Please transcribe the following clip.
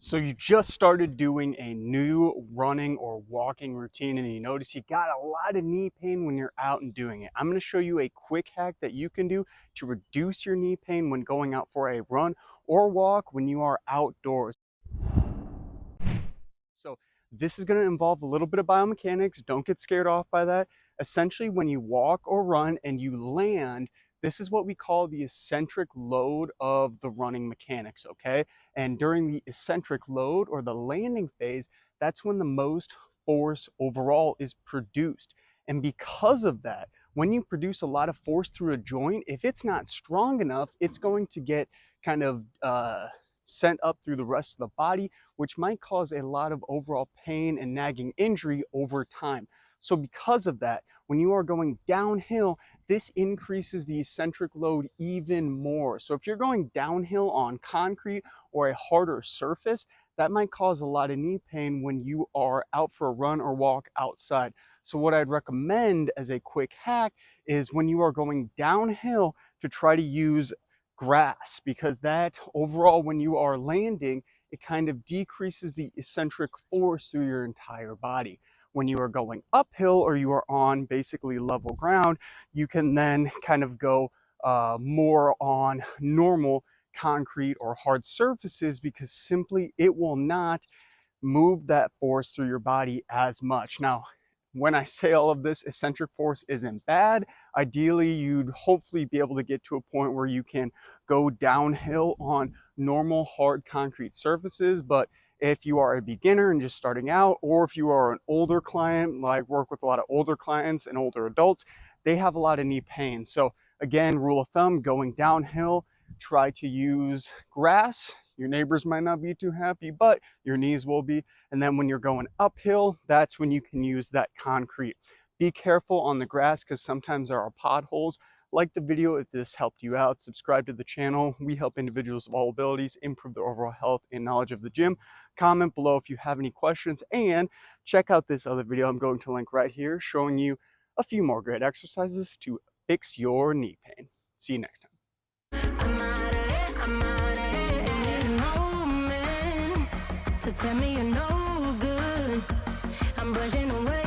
So you just started doing a new running or walking routine and you notice you got a lot of knee pain when you're out and doing it. I'm going to show you a quick hack that you can do to reduce your knee pain when going out for a run or walk when you are outdoors. So this is going to involve a little bit of biomechanics. Don't get scared off by that. Essentially, when you walk or run and you land, this is what we call the eccentric load of the running mechanics, okay? And during the eccentric load or the landing phase, that's when the most force overall is produced. And because of that, when you produce a lot of force through a joint, if it's not strong enough, it's going to get kind of sent up through the rest of the body, which might cause a lot of overall pain and nagging injury over time. So because of that, when you are going downhill, this increases the eccentric load even more. So if you're going downhill on concrete or a harder surface, that might cause a lot of knee pain when you are out for a run or walk outside. So what I'd recommend as a quick hack is when you are going downhill to try to use grass, because that overall, when you are landing, it kind of decreases the eccentric force through your entire body. When you are going uphill or you are on basically level ground, you can then kind of go more on normal concrete or hard surfaces, because simply it will not move that force through your body as much. Now, when I say all of this, eccentric force isn't bad. Ideally, you'd hopefully be able to get to a point where you can go downhill on normal hard concrete surfaces. But if you are a beginner and just starting out, or if you are an older client, like work with a lot of older clients and older adults, they have a lot of knee pain. So again, rule of thumb, going downhill, try to use grass. Your neighbors might not be too happy, but your knees will be. And then when you're going uphill, that's when you can use that concrete. Be careful on the grass, because sometimes there are potholes. Like the video if this helped you out. Subscribe to the channel. We help individuals of all abilities improve their overall health and knowledge of the gym. Comment below if you have any questions, and check out this other video I'm going to link right here, showing you a few more great exercises to fix your knee pain. See you next time. To tell me you're no good, I'm brushing away